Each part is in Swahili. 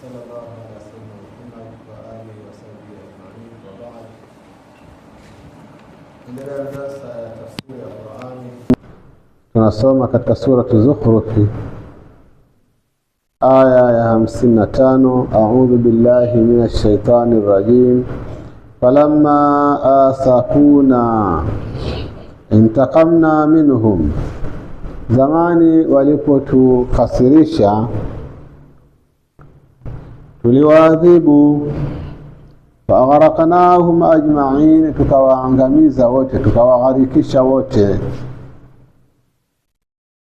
وصلى الله على سيدنا محمد وآله وصحبه أجمعين وبعد. Endelea darasa ya tafsiri ya Qur'ani. Tunasoma katika sura Zukhruf aya ya 55. A'udhu billahi minash shaitani rrajim. Falamma asafuna intaqamna minhum, zamani walipotukasirisha tuliwaadhibu. Fagharaqnahum ajma'in, tukawaangamiza wote, tukawagharikisha wote.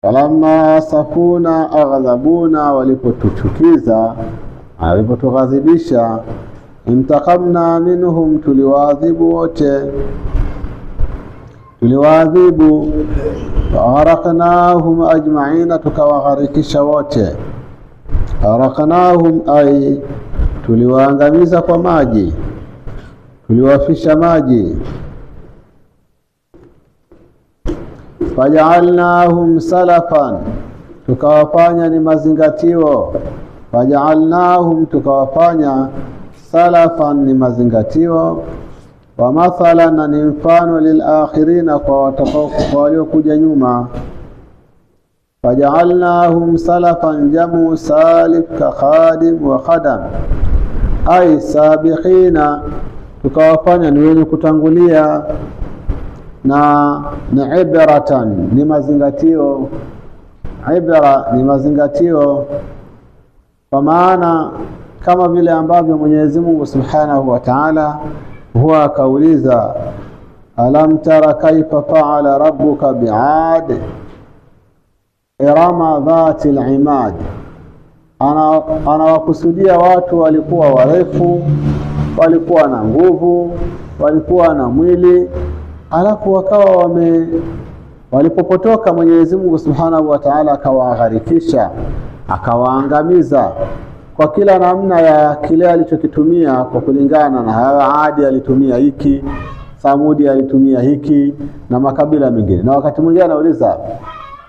Falamma asafuna aghdhabuna, walipotuchukiza, walipotughadhibisha, intaqamna minhum, tuliwaadhibu wote, tuliwaadhibu. Fagharaqnahum ajma'in, tukawagharikisha wote. Gharaqnahum ay tuliwaangamiza kwa maji, tuliwafisha maji. Faja'alnahum salafan, tukawafanya ni mazingatio. Faja'alnahum, tukawafanya salafan ni mazingatio. Wa mathalan, ni mfano lilakhirina, kwa watakao waliokuja nyuma. Faja'alnahum salafan jamu salif ka khadim wa khadam ay sabiqina, tukawafanya ni wenye kutangulia, na ni ibratan, ni mazingatio. Ibra ni mazingatio, kwa maana kama vile ambavyo Mwenyezi Mungu Subhanahu wa Ta'ala huwa akauliza, alam tara kaifa fa'ala rabbuka bi'ad irama dhati al-imad. Anawakusudia watu walikuwa warefu, walikuwa na nguvu, walikuwa na mwili, alafu wakawa walipopotoka Mwenyezi Mungu Subhanahu wa Ta'ala akawagharikisha, akawaangamiza kwa kila namna ya kile alichokitumia, kwa kulingana na Adi alitumia hiki, Samudi alitumia hiki, na makabila mengine. Na wakati mwingine anauliza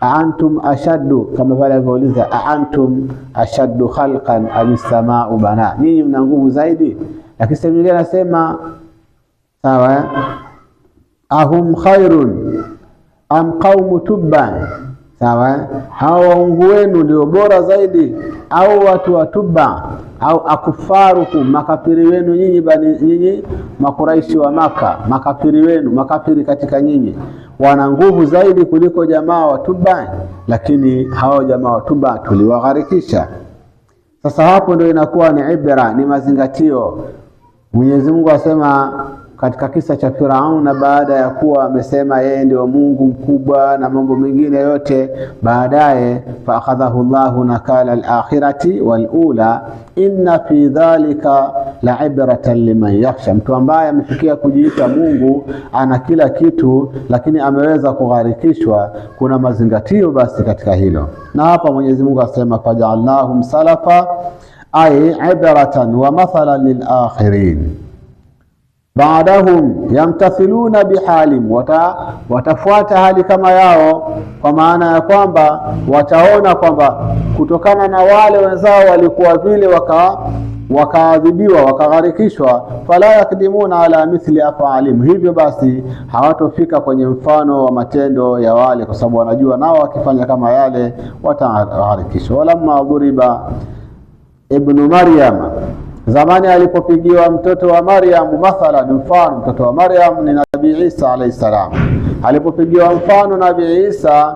aantum ashaddu, kama vile alivyouliza aantum ashaddu khalqan am as-samaa'u bana, nyinyi mna nguvu zaidi. Lakini sehemu nyingine anasema sawa, ahum khairun am qaumu tubban, sawa, hao waungu wenu ndio bora zaidi au watu wa Tubba, au akufarukum, makafiri wenu nyinyi makuraishi wa Maka, makafiri wenu, makafiri katika nyinyi wana nguvu zaidi kuliko jamaa wa Tubba, lakini hao jamaa wa Tubba tuliwagharikisha. Sasa hapo ndio inakuwa ni ibra, ni mazingatio. Mwenyezi Mungu asema katika kisa cha Firauna, baada ya kuwa amesema yeye ndio Mungu mkubwa na mambo mengine yote, baadaye fa akhadhahu Allahu nakala al-akhirati wal-ula inna fi dhalika la'ibratan liman yakhsha. Mtu ambaye amefikia kujiita Mungu, ana kila kitu, lakini ameweza kugharikishwa, kuna mazingatio basi katika hilo. Na hapa Mwenyezi Mungu asema faja'alnahum salafa ay ibratan wa mathalan lil-akhirin. Baadahum yamtathiluna bihalim, watafuata hali kama yao, kwa maana ya kwamba wataona kwamba kutokana na wale wenzao walikuwa vile wakaadhibiwa, wakagharikishwa, fala yakdimuna ala mithli af'alim, hivyo basi hawatofika kwenye mfano wa matendo ya wale, kwa sababu wanajua nao wakifanya kama yale watagharikishwa. Walamma dhuriba ibnu Maryam, zamani alipopigiwa mtoto wa Maryam mathalan, mfano mtoto wa Maryam ni Nabii Isa alayhi salam. Alipopigiwa mfano Nabii Isa,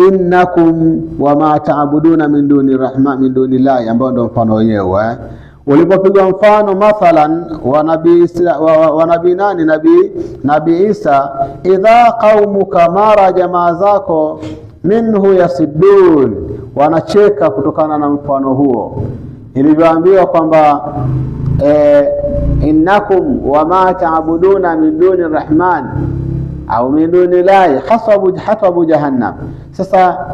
innakum wama ta'buduna min duni rahman min duni llahi, ambao ndio mfano wenyewe. Ulipopigiwa mfano mathalan wa Nabii Isa, idha qaumuka, mara jamaa zako, minhu yasiddun, wanacheka kutokana na mfano huo. Ilivyoambiwa kwamba innakum wama ta'buduna min duni rahman au min duni llahi hasabu jahannam. Sasa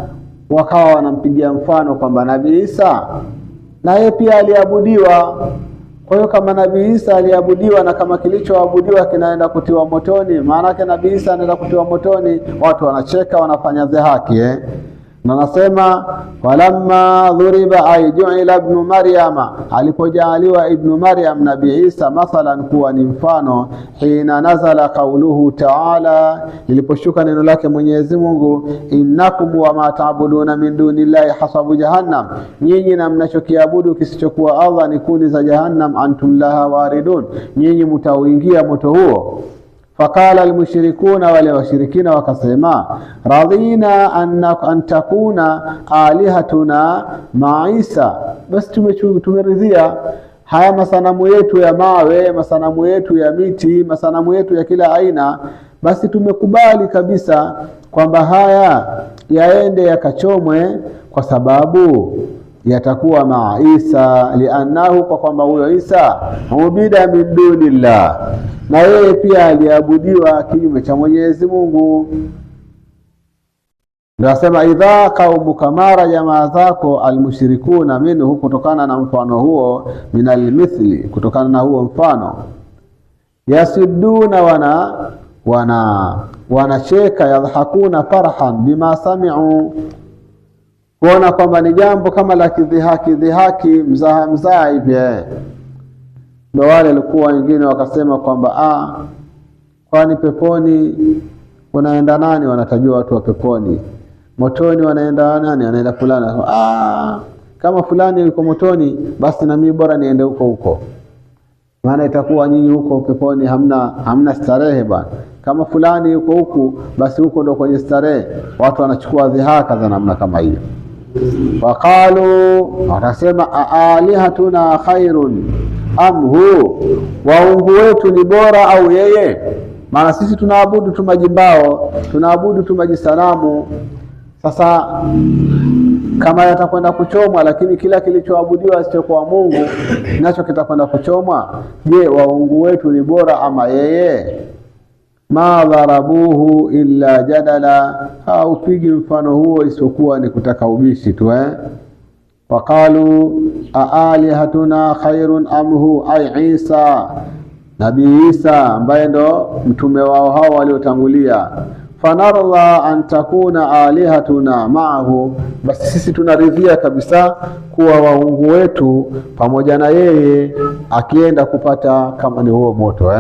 wakawa wanampigia mfano kwamba Nabii Isa na yeye pia aliabudiwa. Kwa hiyo kama Nabii Isa aliabudiwa na kama kilichoabudiwa kinaenda kutiwa motoni, maana yake Nabii Isa anaenda kutiwa motoni, watu wanacheka, wanafanya dhihaki Na nasema walamma dhuriba ay ju'ila ibn Maryama, alipojaliwa ibn Maryam nabii Isa mathalan kuwa ni mfano, hina nazala qawluhu ta'ala, iliposhuka neno lake Mwenyezi Mungu, innakum wa ma ta'buduna min dunillahi hasabu jahannam, nyinyi na mnachokiabudu kisichokuwa Allah ni kuni za jahannam, antum laha waridun, nyinyi mtauingia moto huo. Fakala almushrikuna, wale washirikina wakasema, radhina an takuna alihatuna ma Isa, basi tumeridhia haya masanamu yetu ya mawe, masanamu yetu ya miti, masanamu yetu ya kila aina, basi tumekubali kabisa kwamba haya yaende yakachomwe, kwa sababu yatakuwa ma Isa, liannahu, kwa kwamba huyo Isa ubida min dunillah, na yeye pia aliabudiwa kinyume cha Mwenyezi Mungu. Ndio asema idha qaumuka, mara jamaa zako, almushrikuna minhu, kutokana na mfano huo, min almithli, kutokana na huo mfano, yasidduna, wanacheka, yadhakuna farhan bima sami'u, kuona kwamba ni jambo kama la dhihaki, mzaha hivi. Ndio wale walikuwa wengine wakasema kwamba kwani peponi unaenda nani? Wanatajua watu wa peponi. Motoni wanaenda nani? Anaenda fulani. Kama fulani yuko motoni, basi na mimi bora niende huko, maana itakuwa nyinyi huko peponi hamna starehe bwana. Kama fulani yuko huku, basi huko ndio kwenye starehe. Watu wanachukua dhihaka za namna kama hiyo. Waqalu, wanasema alihatuna khairun am hu, waungu wetu ni bora au yeye? Maana sisi tunaabudu tu majimbao, tunaabudu tu majisanamu. Sasa kama yatakwenda kuchomwa, lakini kila kilichoabudiwa sio kwa Mungu nacho kitakwenda kuchomwa, je, waungu wetu ni bora ama yeye? Ma dharabuhu illa jadala, haupigi mfano huo isipokuwa ni kutaka ubishi tu. Waqalu aalihatuna khairun amhu, ay Isa, Nabii Isa ambaye ndo mtume wao hao waliotangulia. Fanarla an takuna alihatuna ma'ahu, basi sisi tunaridhia kabisa kuwa waungu wetu pamoja na yeye, akienda kupata kama ni huo moto.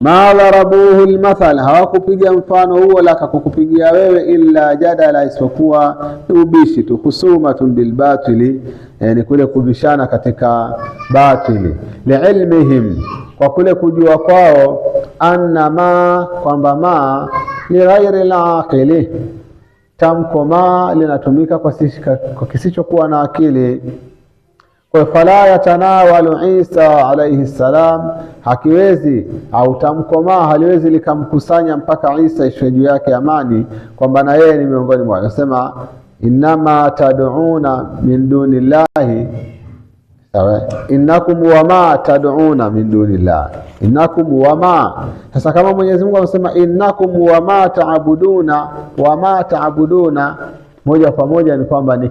Ma dharabuhu almathal, hawakupiga mfano huo laka kukupigia wewe, illa jadala, isipokuwa ubishi tu, husumatun bilbatili, yani kule kubishana katika batili, liilmihim, kwa kule kujua kwao, anna ma, kwamba ma li ghairi alaqili, tamko ma linatumika kwa kisichokuwa na akili. Kwa fala yatanawalu Isa alayhi salam, hakiwezi au tamko ma haliwezi likamkusanya mpaka Isa ishwe juu yake amani, kwamba na yeye ni miongoni mwao. Anasema inma tad'una min dunillahi, sawa, innakum wa ma tad'una min dunillah, innakum wa ma. Sasa kama Mwenyezi Mungu anasema innakum wa ma ta'buduna, moja kwa moja ni kwamba ni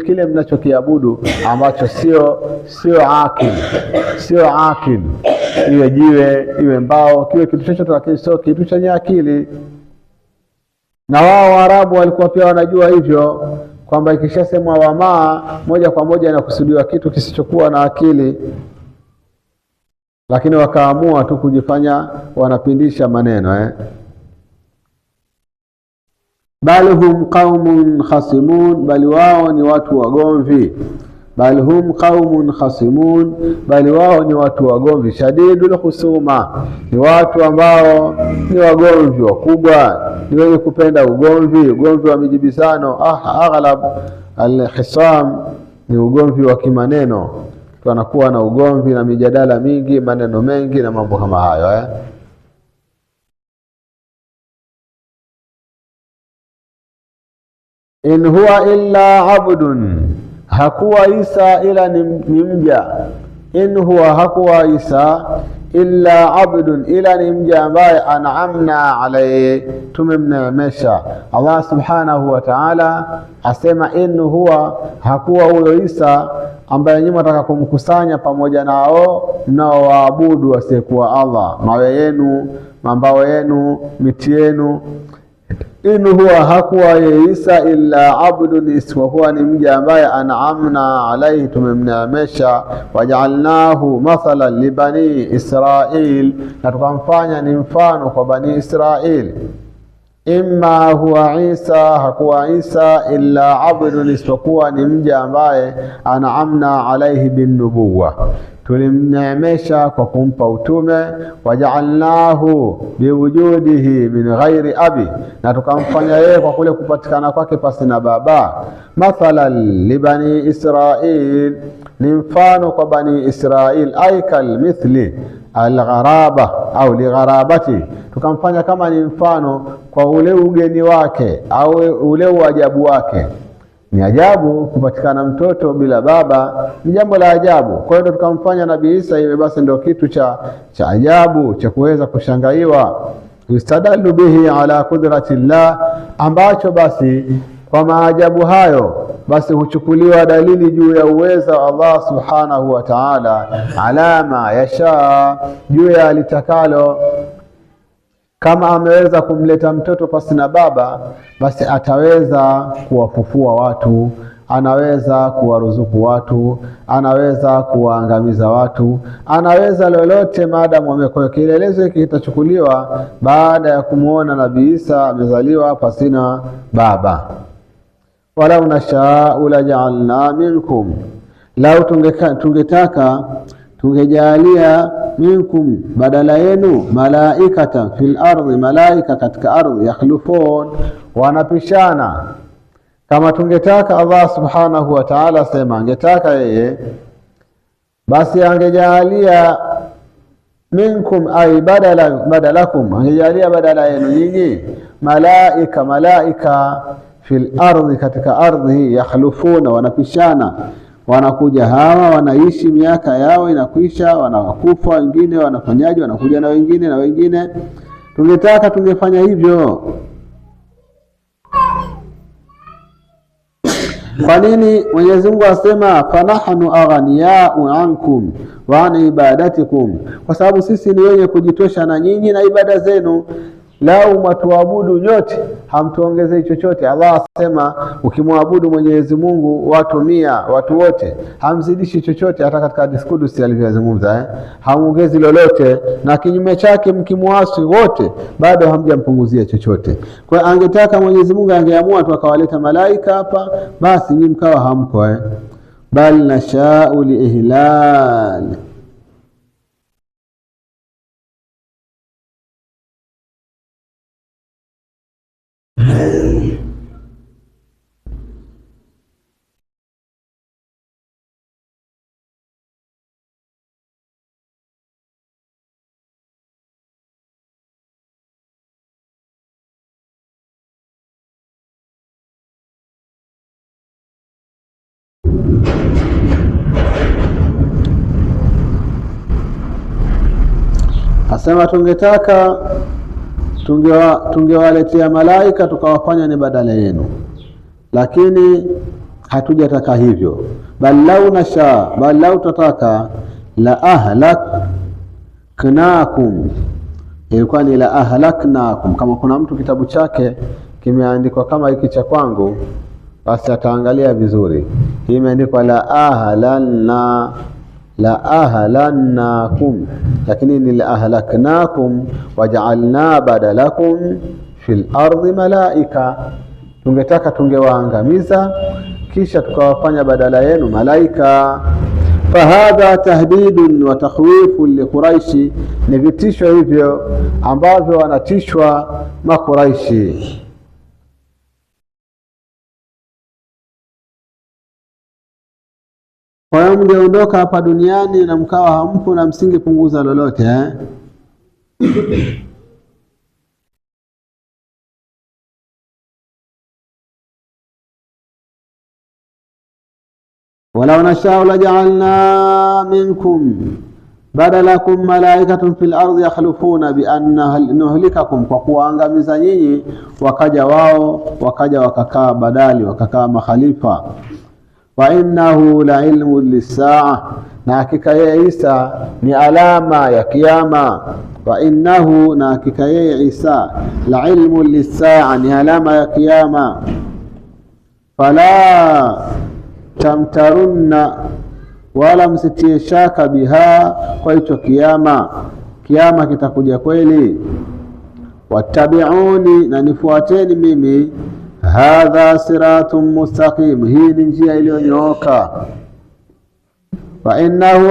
kile mnachokiabudu ambacho sio akili, iwe jiwe, iwe mbao, kiwe kitu chochote, lakini sio kitu chenye akili. Na wao Waarabu walikuwa pia wanajua hivyo, kwamba ikishasemwa wama, moja kwa moja inakusudiwa kitu kisichokuwa na akili, lakini wakaamua tu kujifanya wanapindisha maneno. Bal hum qaumun khasimun, bali wao ni watu wagomvi. Bal hum qaumun khasimun, bali wao ni watu wagomvi. Shadidul khusuma, ni watu ambao ni wagomvi wakubwa, ni wenye kupenda ugomvi wa mijibisano. Aghlab al-khisam ni ugomvi wa kimaneno, tunakuwa na ugomvi na mijadala mingi, maneno mengi na mambo kama hayo. In huwa illa abdun, hakuwa Isa ila ni mja. In huwa, hakuwa Isa illa abdun, ila ni mja ambaye an'amna alayhi, tumemneemesha. Allah subhanahu wa ta'ala asema in huwa, hakuwa huyo Isa ambaye nyinyi mtaka kumkusanya pamoja nao mnaoabudu asiyekuwa Allah, mawe yenu, mambao yenu, miti yenu, in huwa hakuwa Isa illa abdun, isipokuwa ni mja ambaye an'amna alaihi, tumemneemesha. Waja'alnahu mathalan li bani Israil, na tukamfanya ni mfano kwa bani Israil. Imma huwa Isa, hakuwa Isa illa abdun, isipokuwa ni mja ambaye an'amna alaihi bin nubuwa, tulimneemesha kwa kumpa utume. Waja'alnahu biwujudihi min ghairi abi, na tukamfanya yeye kwa kule kupatikana kwake pasi na baba. Mathalan li bani Israil, ni mfano kwa bani Israil. Aikal mithli algharaba au ligharabati, tukamfanya kama ni mfano kwa ule ugeni wake au ule uajabu wake. Ni ajabu kupatikana mtoto bila baba, ni jambo la ajabu. Kwa hiyo tukamfanya Nabii Isa iwe basi ndio kitu cha ajabu cha kuweza kushangaiwa. Yustadallu bihi ala qudratillah, ambacho basi kwa maajabu hayo basi huchukuliwa dalili juu ya uweza wa Allah subhanahu wa ta'ala, alama yasha, juu ya alitakalo. Kama ameweza kumleta mtoto pasi na baba, basi ataweza kuwafufua watu, anaweza kuwaruzuku watu, anaweza kuwaangamiza watu, anaweza lolote maadamu amekuwa. Kielelezo hiki kitachukuliwa baada ya kumuona Nabii Isa amezaliwa pasina baba. Walau nasha'u laja'alna minkum, lau tungetaka tungejalia minkum, badala yenu, malaikata fil ardi, malaika katika ardhi, yakhlufun, wanapishana. Kama tungetaka Allah subhanahu wa ta'ala, sema angetaka yeye, basi angejalia minkum ay badalakum, angejalia badala yenu nyinyi malaika fil ardi, katika ardhi, yakhlufuna, wanapishana. Wanakuja hawa, wanaishi miaka yao inakwisha, wanakufa wengine, wanafanyaje, wanakuja na wengine na wengine. Tungetaka tungefanya hivyo. Kwa nini Mwenyezi Mungu asema fanahnu aghniya'u ankum wa an ibadatikum? Kwa sababu sisi ni wenye kujitosha na nyinyi na ibada zenu. Lau mtuabudu nyote hamtuongezei chochote. Allah asema ukimwabudu Mwenyezi Mungu watu 100, watu wote, hamzidishi chochote. Hata katika hadithi kudusi alivyozungumza, hamuongezi lolote, na kinyume chake mkimwasi wote bado hamjampunguzia chochote. Kwa angetaka Mwenyezi Mungu angeamua tu akawaleta malaika hapa, basi nyinyi mkawa hamko. Bal nasha'u liihlal, asema tungetaka tungewaletea malaika tukawafanya ni badala yenu, lakini hatujataka hivyo. Bal lau nasha, bal lau tataka, la ahlaknakum, ilikuwa ni la ahlaknakum. Kama kuna mtu kitabu chake kimeandikwa kama hiki cha kwangu, basi ataangalia vizuri. Hii imeandikwa la ahlannakum, lakini ni la ahlaknakum waja'alna badalakum fil ardi malaika. Tungetaka tungewaangamiza kisha tukawafanya badala yenu malaika. Fahadha tahdidun wa takhwifun li Quraishi, ni vitisho hivyo ambavyo wanatishwa Makuraishi. Kwa hiyo mngeondoka hapa duniani na mkawa hampo na msingepunguza lolote Walau nasha'u laja'alna minkum badalakum malaikatun fil ardi yakhlufuna bi anna nuhlikakum, kwa kuangamiza nyinyi wakaja wao wakakaa badali, wakakaa makhalifa. Wa innahu la ilmu lisaa, na hakika yeye Isa ni alama ya kiyama. Wa innahu, na hakika yeye Isa la ilmu lisaa, ni alama ya kiyama. Fala tamtarunna, wala msitie shaka biha, kwa hicho kiyama. Kiyama kitakuja kweli. Wattabi'uni, na nifuateni mimi. Hadha siratun mustaqim, hii ni njia iliyonyooka. Fa innahu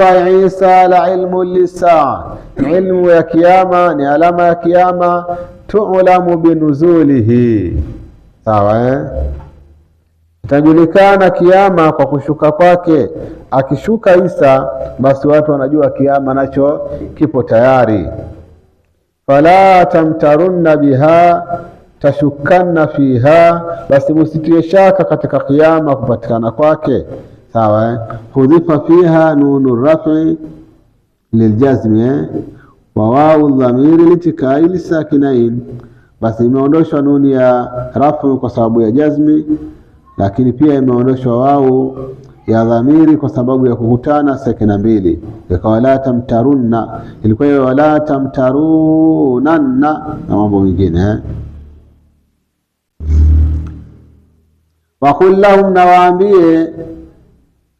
Isa la ilmu lisaa, ilmu ya kiyama, ni alama ya kiyama. Tu'lamu binuzulihi, sawa itajulikana kiyama kwa kushuka kwake. Akishuka Isa, basi watu wanajua kiyama nacho kipo tayari. Fala tamtarunna biha tashukanna fiha, basi msitie shaka katika kiyama kupatikana kwake. Sawa hudhifa fiha nunu rafi liljazmi wa wawu dhamiri litikai lisakinain, basi imeondoshwa nuni ya rafu kwa sababu ya jazmi, lakini pia imeondoshwa wawu ya dhamiri kwa sababu ya kukutana sakina mbili. Ikawa la tamtarunna, ilikuwa hiyo wala tamtarunanna na mambo mengine. Wa qul lahum, nawaambie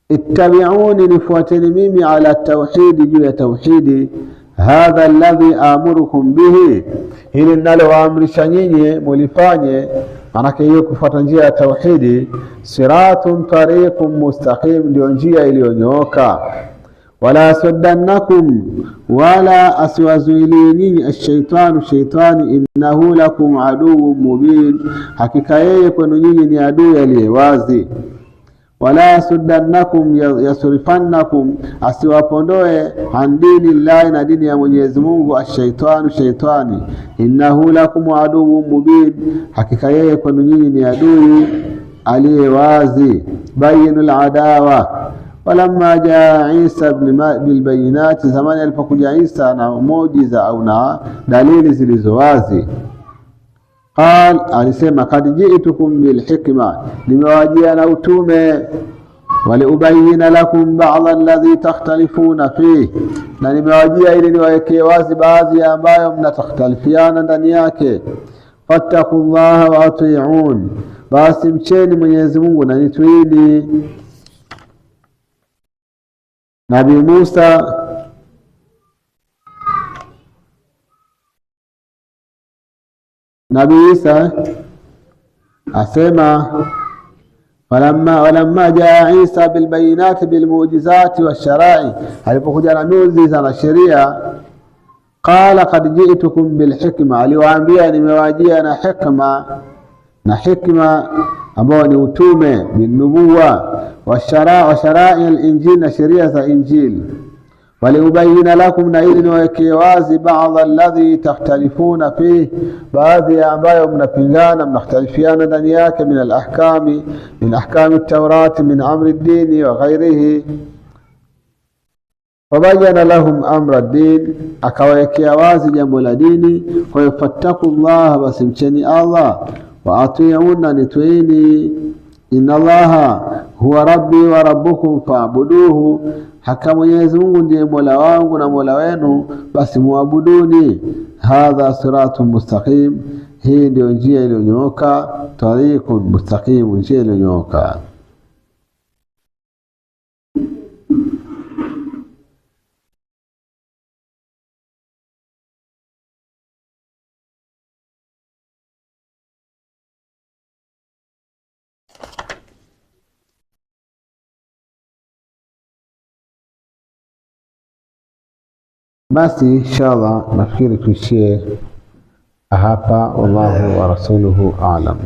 ittabi'uni, nifuateni mimi, ala tauhidi, juu ya tauhidi. Hadha alladhi amurukum bihi, hili ninalowaamrisha nyinyi mulifanye. Manake hiyo kufuata njia ya tauhidi. Siratun tariqun mustaqim, ndio njia iliyonyooka. Wala suddannakum, wala asiwazuili nyinyi ash-shaytanu, shaytani, innahu lakum aduwwun mubin, hakika yeye kwenu nyinyi ni adui aliyewazi. Wala suddannakum yasrifannakum, asiwapondoe an dini llahi, na dini ya Mwenyezi Mungu, ash-shaytanu, shaytani, innahu lakum aduwwun mubin, hakika yeye kwenu nyinyi ni adui aliyewazi. Bayyinul adawa. Walamma jaa Isa bil bayinati, zamani alipokuja Isa na muujiza au na dalili zilizowazi. Qal, alisema kad ji'tukum bil hikma, nimewajia na utume. Waliubayina lakum ba'dha alladhi takhtalifuna fihi, na nimewajia ili niwaekee wazi baadhi ya ambayo mnatakhtalifiana ndani yake. Fattaqullaha wa ati'un, basi mcheni Mwenyezi Mungu na nitwini. Nabii Musa Nabii Isa asema walamma jaa Isa bil bayinati bil mu'jizati wash-shara'i, alipokuja na miujiza na sheria. Qala qad ji'tukum bil hikma, aliwaambia nimewajia na hikma, na hikma ambao ni utume, bin nubuwa wash-shara'i al-injil, na sheria za injili. Waliubayina lakum, na ili niwekee wazi ba'dha alladhi takhtalifuna fihi, baadhi ya ambayo mnapingana mnakhtalifiana ndani yake, min al-ahkami, min ahkami at-taurati, min amri ad-dini wa ghayrihi. Wabayana lahum amra ad-din, akawekea wazi jambo la dini. Kwa hiyo fattaqullaha, basi mcheni Allah. Wa ati'una, nitwini. Inna Allaha huwa rabbi wa rabbukum fa'buduhu, haka Mwenyezi Mungu ndiye Mola wangu na Mola wenu, basi muabuduni. Hadha siratun mustaqim, hii ndio njia iliyonyooka. Tariqun mustaqim, njia iliyonyooka. Basi inshallah nafikiri tuishie hapa. Wallahu wa rasuluhu a'lam.